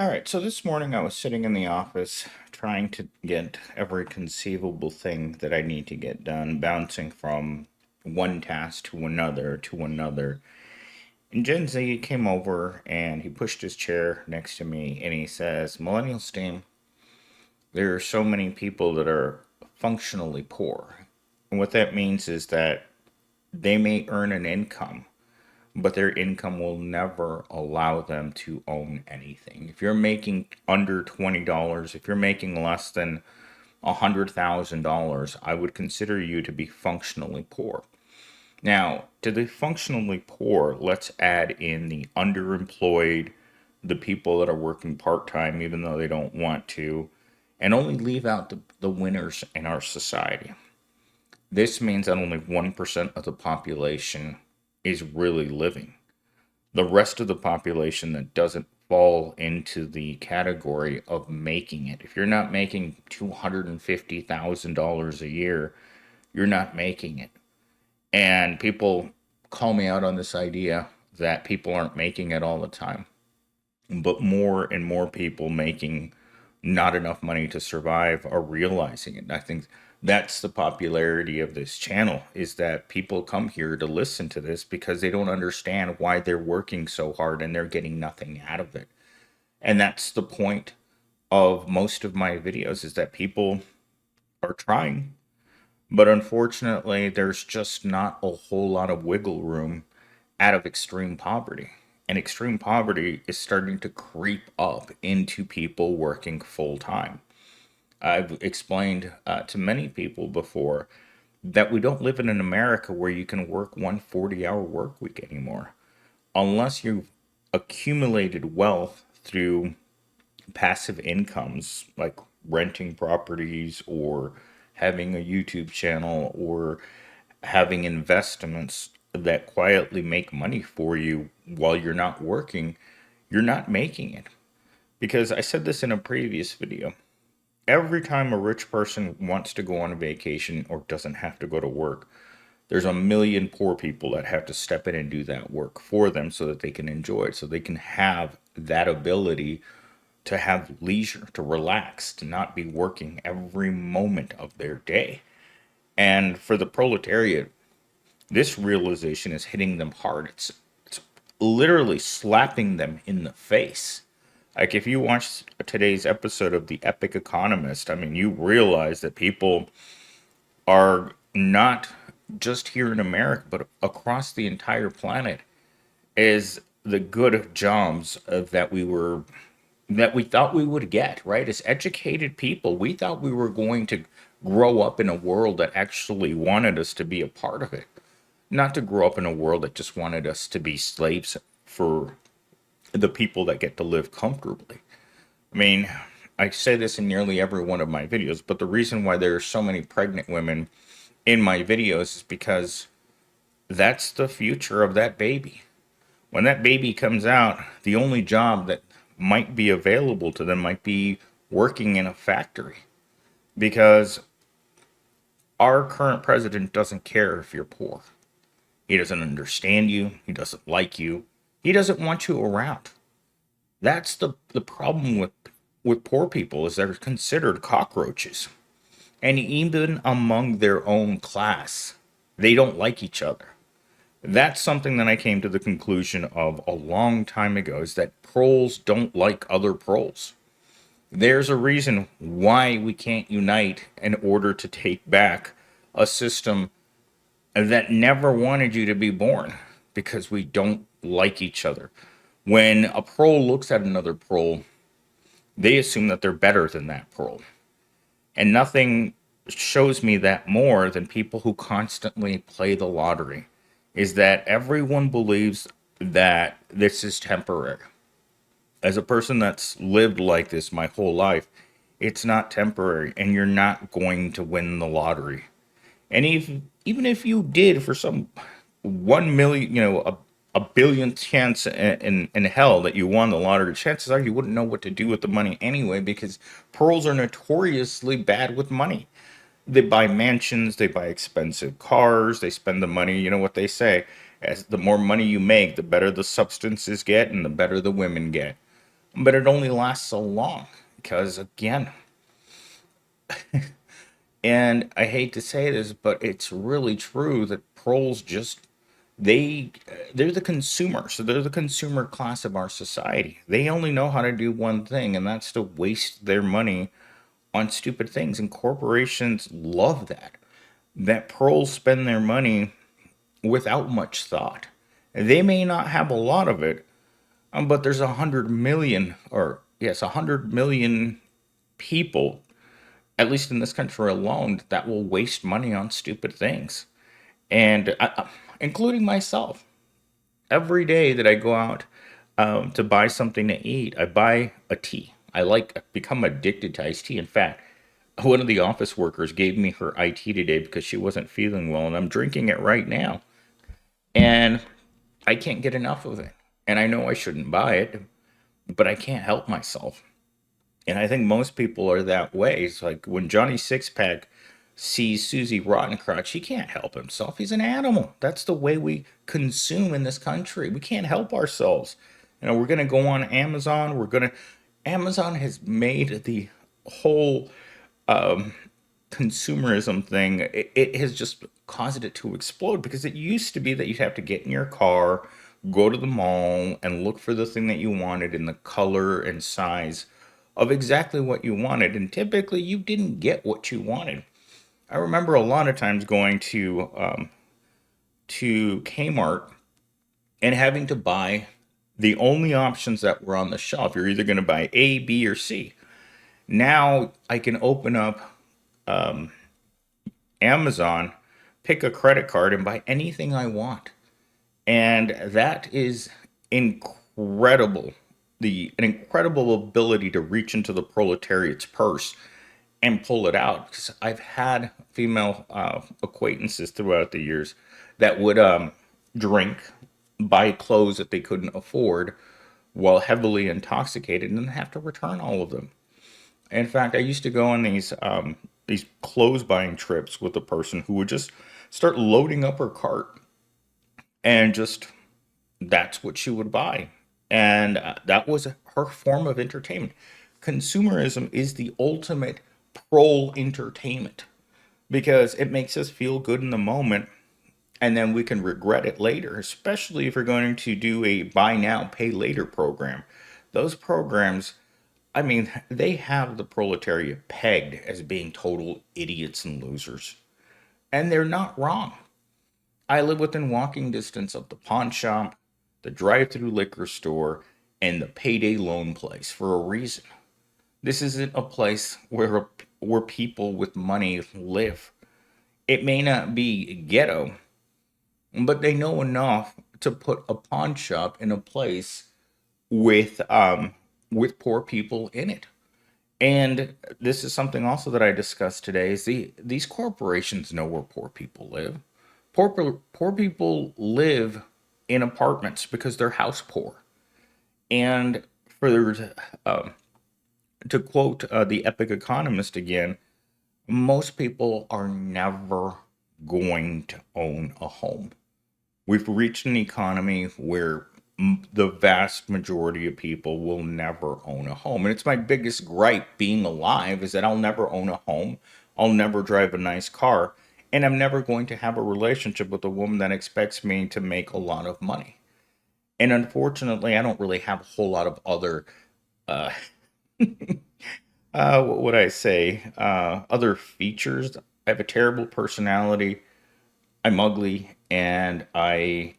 All right, so this morning I was sitting in the office trying to get every conceivable thing that I need to get done, bouncing from one task to another to another. And Gen Z came over and he pushed his chair next to me and he says, Millennials team, there are so many people that are functionally poor. And what that means is that they may earn an income, but their income will never allow them to own anything. If you're making under $20, if you're making less than $100,000, I would consider you to be functionally poor. Now, to the functionally poor, let's add in the underemployed, the people that are working part time even though they don't want to, and only leave out the winners in our society. This means that only 1% of the population is really living. The rest of the population that doesn't fall into the category of making it. If you're not making $250,000 a year, you're not making it. And people call me out on this idea that people aren't making it all the time. But more and more people making not enough money to survive are realizing it. And I think that's the popularity of this channel is that people come here to listen to this because they don't understand why they're working so hard and they're getting nothing out of it. And that's the point of most of my videos is that people are trying, but unfortunately there's just not a whole lot of wiggle room out of extreme poverty. And extreme poverty is starting to creep up into people working full time. I've explained to many people before that we don't live in an America where you can work one 40-hour work week anymore. Unless you've accumulated wealth through passive incomes like renting properties or having a YouTube channel or having investments that quietly make money for you while you're not working, you're not making it. Because I said this in a previous video. Every time a rich person wants to go on a vacation or doesn't have to go to work, there's a million poor people that have to step in and do that work for them so that they can enjoy it, so they can have that ability to have leisure, to relax, to not be working every moment of their day. And for the proletariat, this realization is hitting them hard. It's literally slapping them in the face. Like if you watch today's episode of The Epic Economist, I mean, you realize that people are not just here in America, but across the entire planet, is the good jobs that we thought we would get, right? As educated people, we thought we were going to grow up in a world that actually wanted us to be a part of it, not to grow up in a world that just wanted us to be slaves for the people that get to live comfortably. I mean, I say this in nearly every one of my videos, but the reason why there are so many pregnant women in my videos is because that's the future of that baby. When that baby comes out, the only job that might be available to them might be working in a factory because our current president doesn't care if you're poor. He doesn't understand you. He doesn't like you. He doesn't want you around. That's the problem with poor people is they're considered cockroaches. And even among their own class, they don't like each other. That's something that I came to the conclusion of a long time ago is that proles don't like other proles. There's a reason why we can't unite in order to take back a system that never wanted you to be born because we don't like each other. When a prole looks at another prole, they assume that they're better than that prole. And nothing shows me that more than people who constantly play the lottery is that everyone believes that this is temporary. As a person that's lived like this my whole life, it's not temporary and you're not going to win the lottery. And even if you did for some 1 million, a billionth chance in hell that you won the lottery, chances are you wouldn't know what to do with the money anyway because pearls are notoriously bad with money. They buy mansions, they buy expensive cars, they spend the money. You know what they say? As the more money you make, the better the substances get and the better the women get. but it only lasts so long because, again, and I hate to say this, but it's really true that proles just they're the consumers. So they're the consumer class of our society. They only know how to do one thing, and that's to waste their money on stupid things. And corporations love that. That proles spend their money without much thought. They may not have a lot of it, but there's 100 million, or yes, 100 million people, at least in this country alone, that will waste money on stupid things, and including myself. Every day that I go out to buy something to eat, I buy a tea. I've become addicted to iced tea. In fact, one of the office workers gave me her IT today because she wasn't feeling well, and I'm drinking it right now. And I can't get enough of it. And I know I shouldn't buy it, but I can't help myself. And I think most people are that way. It's like when Johnny Sixpack sees Susie Rottencrotch, he can't help himself. He's an animal. That's the way we consume in this country. We can't help ourselves. We're going to go on Amazon. Amazon has made the whole consumerism thing, it has just caused it to explode because it used to be that you'd have to get in your car, go to the mall, and look for the thing that you wanted in the color and size of exactly what you wanted. And typically, you didn't get what you wanted. I remember a lot of times going to Kmart and having to buy the only options that were on the shelf. You're either going to buy A, B, or C. Now I can open up Amazon, pick a credit card, and buy anything I want. And that is incredible. An incredible ability to reach into the proletariat's purse and pull it out. Because I've had female acquaintances throughout the years that would drink, buy clothes that they couldn't afford while heavily intoxicated, and then have to return all of them. In fact, I used to go on these clothes buying trips with a person who would just start loading up her cart, and just that's what she would buy. And that was her form of entertainment. Consumerism is the ultimate prole entertainment because it makes us feel good in the moment, and then we can regret it later, especially if you're going to do a buy now, pay later program. Those programs, I mean, they have the proletariat pegged as being total idiots and losers. And they're not wrong. I live within walking distance of the pawn shop, the drive through liquor store, and the payday loan place for a reason. This isn't a place where people with money live. It may not be ghetto, but they know enough to put a pawn shop in a place with with poor people in it. And this is something also that I discussed today is these corporations know where poor people live. Poor people live in apartments because they're house poor. And for to quote the epic economist again, most people are never going to own a home. We've reached an economy where the vast majority of people will never own a home. And it's my biggest gripe being alive is that I'll never own a home. I'll never drive a nice car. And I'm never going to have a relationship with a woman that expects me to make a lot of money. And unfortunately, I don't really have a whole lot of other, uh, what would I say, other features. I have a terrible personality. I'm ugly, and I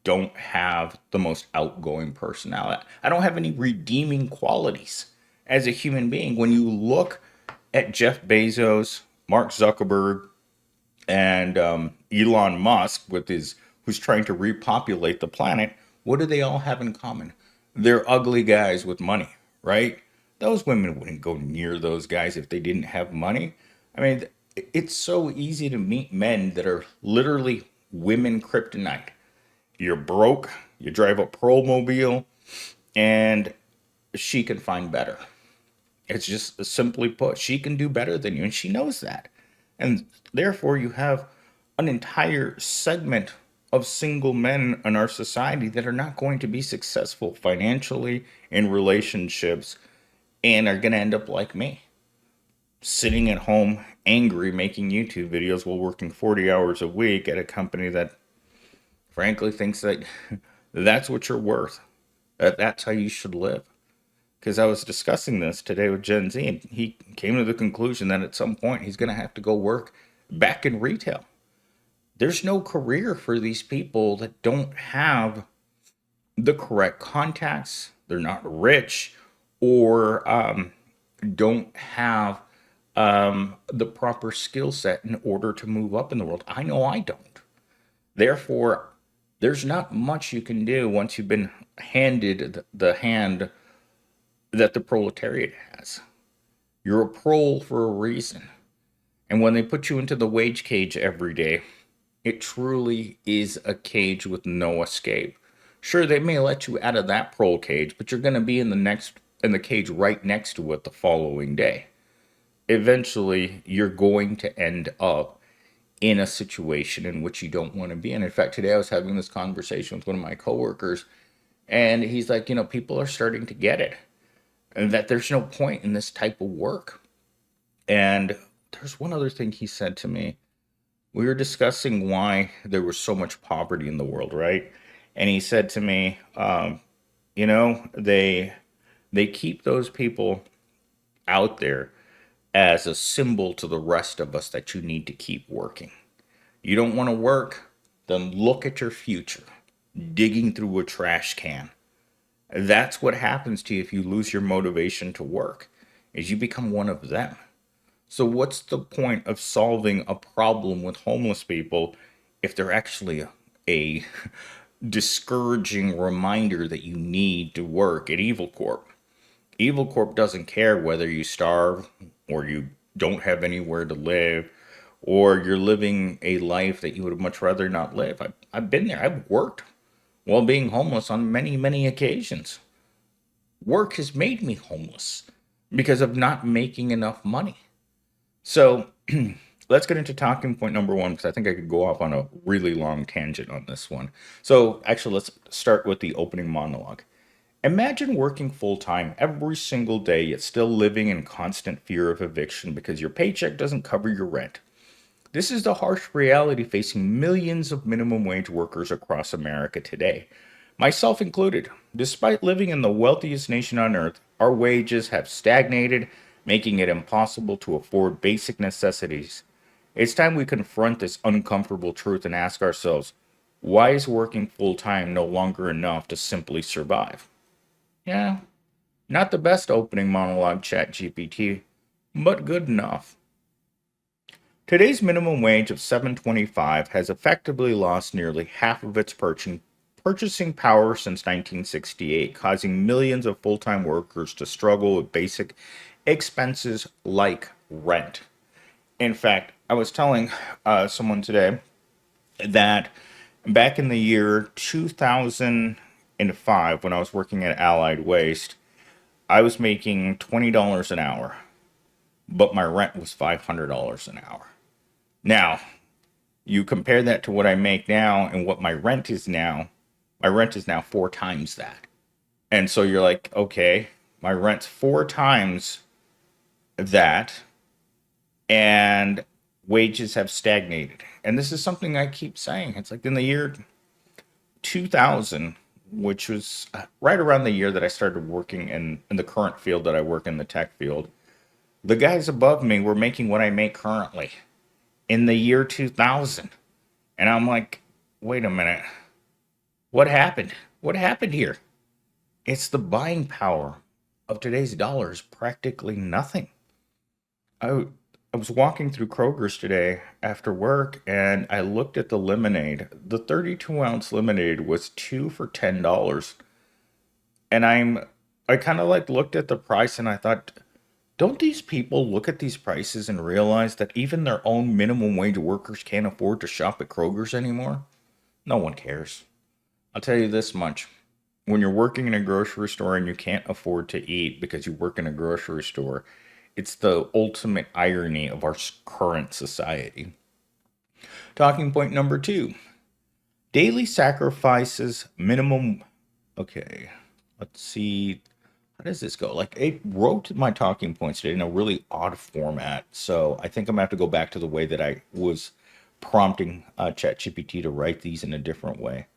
don't have the most outgoing personality. I don't have any redeeming qualities as a human being. When you look at Jeff Bezos, Mark Zuckerberg, and Elon Musk, who's trying to repopulate the planet, what do they all have in common? They're ugly guys with money, right? Those women wouldn't go near those guys if they didn't have money. I mean, it's so easy to meet men that are literally women kryptonite. You're broke, you drive a Promobile, and she can find better. It's just simply put, she can do better than you, and she knows that. And therefore, you have an entire segment of single men in our society that are not going to be successful financially in relationships and are going to end up like me, sitting at home angry making YouTube videos while working 40 hours a week at a company that frankly thinks that that's what you're worth. That's how you should live. Because I was discussing this today with Gen Z, and he came to the conclusion that at some point he's going to have to go work back in retail. There's no career for these people that don't have the correct contacts, they're not rich, or don't have the proper skill set in order to move up in the world. I know I don't. Therefore, there's not much you can do once you've been handed the hand that the proletariat has. You're a prole for a reason. And when they put you into the wage cage every day, it truly is a cage with no escape. Sure, they may let you out of that prole cage, but you're going to be in the cage right next to it the following day. Eventually, you're going to end up in a situation in which you don't want to be in. In fact, today I was having this conversation with one of my coworkers, and he's like, people are starting to get it, and that there's no point in this type of work. And there's one other thing he said to me. We were discussing why there was so much poverty in the world, right? And he said to me, they keep those people out there as a symbol to the rest of us that you need to keep working. You don't want to work? Then look at your future, digging through a trash can. That's what happens to you if you lose your motivation to work, is you become one of them. So what's the point of solving a problem with homeless people if they're actually a discouraging reminder that you need to work at Evil Corp? Evil Corp doesn't care whether you starve or you don't have anywhere to live or you're living a life that you would much rather not live. I've been there. I've worked while being homeless on many, many occasions. Work has made me homeless because of not making enough money. So let's get into talking point number one, because I think I could go off on a really long tangent on this one. So actually, let's start with the opening monologue. Imagine working full time every single day, yet still living in constant fear of eviction because your paycheck doesn't cover your rent. This is the harsh reality facing millions of minimum wage workers across America today, myself included. Despite living in the wealthiest nation on earth, our wages have stagnated, making it impossible to afford basic necessities. It's time we confront this uncomfortable truth and ask ourselves, why is working full time no longer enough to simply survive? Yeah, not the best opening monologue, ChatGPT, but good enough. Today's minimum wage of $7.25 has effectively lost nearly half of its purchasing power since 1968, causing millions of full-time workers to struggle with basic expenses like rent. In fact, I was telling someone today that back in the year 2005, when I was working at Allied Waste, I was making $20 an hour, but my rent was $500 an hour. Now, you compare that to what I make now and what my rent is now four times that. And so you're like, okay, my rent's four times that, and wages have stagnated. And this is something I keep saying. It's like in the year 2000, which was right around the year that I started working in the current field that I work in, the tech field, the guys above me were making what I make currently in the year 2000. And I'm like, wait a minute. What happened? What happened here? It's the buying power of today's dollar is practically nothing. I, I was walking through Kroger's today after work and I looked at the lemonade. The 32-ounce lemonade was two for $10. And I kind of like looked at the price and I thought, don't these people look at these prices and realize that even their own minimum wage workers can't afford to shop at Kroger's anymore? No one cares. I'll tell you this much. When you're working in a grocery store and you can't afford to eat because you work in a grocery store, it's the ultimate irony of our current society. Talking point number two. Daily sacrifices minimum. Okay, let's see. How does this go? Like, it wrote my talking points today in a really odd format. So I think I'm gonna have to go back to the way that I was prompting ChatGPT to write these in a different way.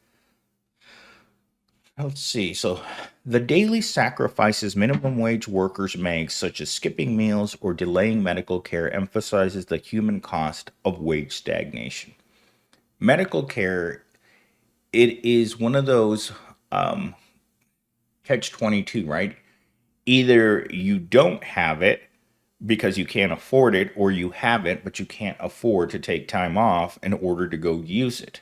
Let's see. So, the daily sacrifices minimum wage workers make, such as skipping meals or delaying medical care, emphasizes the human cost of wage stagnation. Medical care, it is one of those catch 22, right? Either you don't have it because you can't afford it, or you have it, but you can't afford to take time off in order to go use it.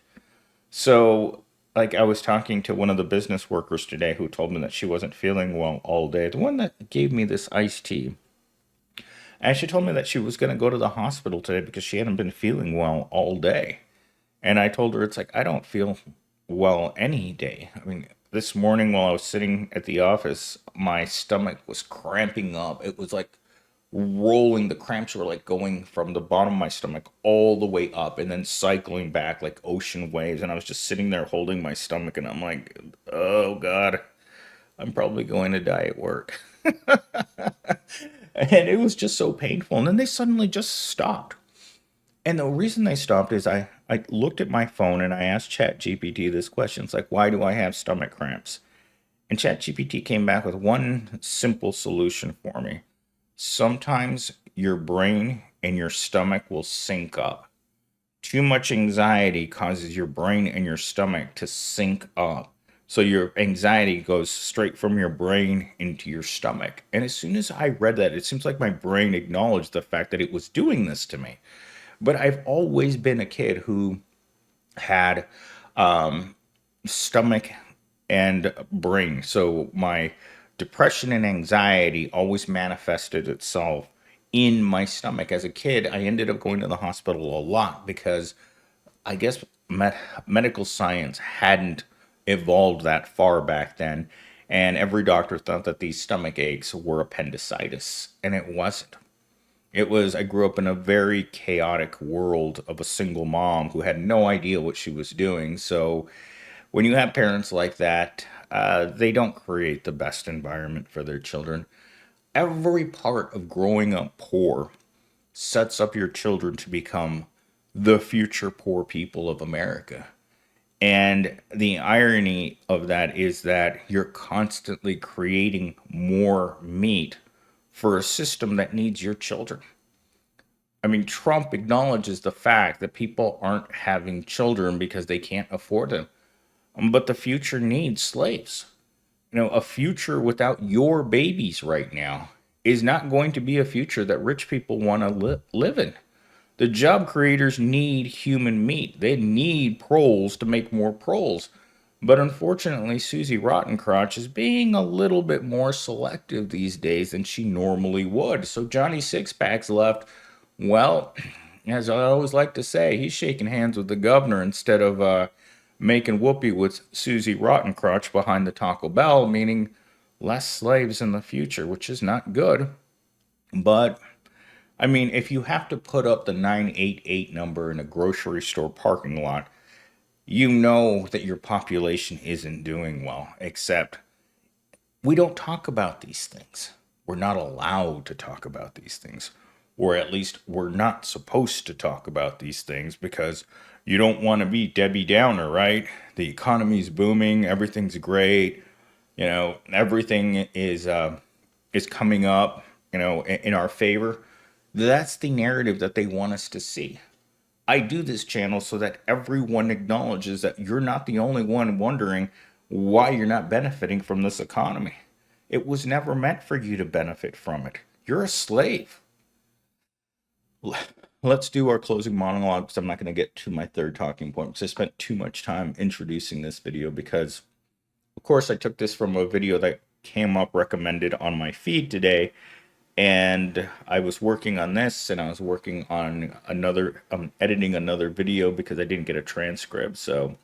So, like, I was talking to one of the business workers today who told me that she wasn't feeling well all day. The one that gave me this iced tea. And she told me that she was going to go to the hospital today because she hadn't been feeling well all day. And I told her, it's like, I don't feel well any day. I mean, this morning while I was sitting at the office, my stomach was cramping up. It was like rolling. The cramps were like going from the bottom of my stomach all the way up and then cycling back like ocean waves. And I was just sitting there holding my stomach, and I'm like, oh God, I'm probably going to die at work. And it was just so painful. And then they suddenly just stopped. And the reason they stopped is I looked at my phone and I asked ChatGPT this question. It's like, why do I have stomach cramps? And ChatGPT came back with one simple solution for me. Sometimes your brain and your stomach will sync up. Too much anxiety causes your brain and your stomach to sync up. So your anxiety goes straight from your brain into your stomach. And as soon as I read that, it seems like my brain acknowledged the fact that it was doing this to me. But I've always been a kid who had stomach and brain. So my depression and anxiety always manifested itself in my stomach. As a kid, I ended up going to the hospital a lot because I guess medical science hadn't evolved that far back then. And every doctor thought that these stomach aches were appendicitis, and it wasn't. It was, I grew up in a very chaotic world of a single mom who had no idea what she was doing. So when you have parents like that, they don't create the best environment for their children. Every part of growing up poor sets up your children to become the future poor people of America. And the irony of that is that you're constantly creating more meat for a system that needs your children. I mean, Trump acknowledges the fact that people aren't having children because they can't afford them. But the future needs slaves. A future without your babies right now is not going to be a future that rich people want to live in. The job creators need human meat. They need proles to make more proles. But unfortunately, Susie Rottencrotch is being a little bit more selective these days than she normally would. So Johnny Sixpack's left. Well, as I always like to say, he's shaking hands with the governor instead of making whoopee with Susie Rottencrotch behind the Taco Bell, meaning less slaves in the future, which is not good. But I mean, if you have to put up the 988 number in a grocery store parking lot, you know that your population isn't doing well, except we don't talk about these things. We're not allowed to talk about these things. Or at least we're not supposed to talk about these things because you don't want to be Debbie Downer, right? The economy's booming, everything's great, everything is coming up, in our favor. That's the narrative that they want us to see. I do this channel so that everyone acknowledges that you're not the only one wondering why you're not benefiting from this economy. It was never meant for you to benefit from it. You're a slave. Let's do our closing monologue because I'm not going to get to my third talking point because I spent too much time introducing this video because, of course, I took this from a video that came up recommended on my feed today. And I was working on this and I was working on editing another video because I didn't get a transcript. So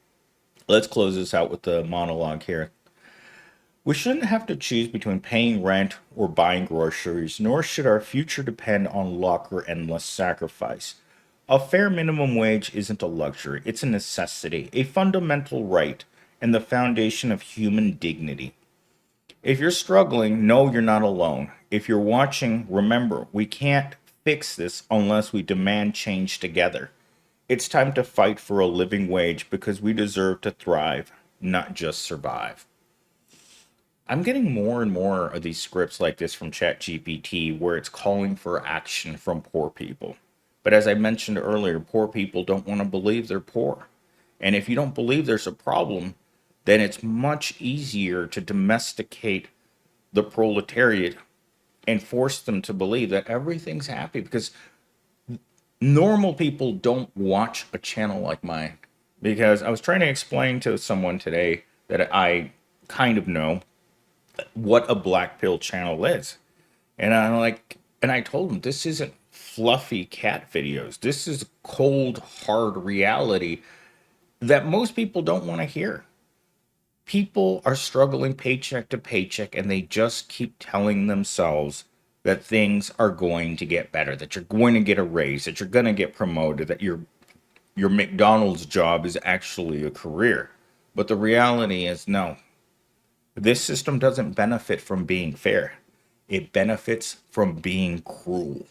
let's close this out with the monologue here. We shouldn't have to choose between paying rent or buying groceries, nor should our future depend on luck or endless sacrifice. A fair minimum wage isn't a luxury, it's a necessity, a fundamental right, and the foundation of human dignity. If you're struggling, know you're not alone. If you're watching, remember, we can't fix this unless we demand change together. It's time to fight for a living wage because we deserve to thrive, not just survive. I'm getting more and more of these scripts like this from ChatGPT where it's calling for action from poor people. But as I mentioned earlier, poor people don't want to believe they're poor. And if you don't believe there's a problem, then it's much easier to domesticate the proletariat and force them to believe that everything's happy because normal people don't watch a channel like mine. Because I was trying to explain to someone today that I kind of know what a black pill channel is. And I told him this isn't fluffy cat videos. This is cold, hard reality that most people don't want to hear. People are struggling paycheck to paycheck and they just keep telling themselves that things are going to get better, that you're going to get a raise, that you're going to get promoted, that your McDonald's job is actually a career. But the reality is no. This system doesn't benefit from being fair. It benefits from being cruel.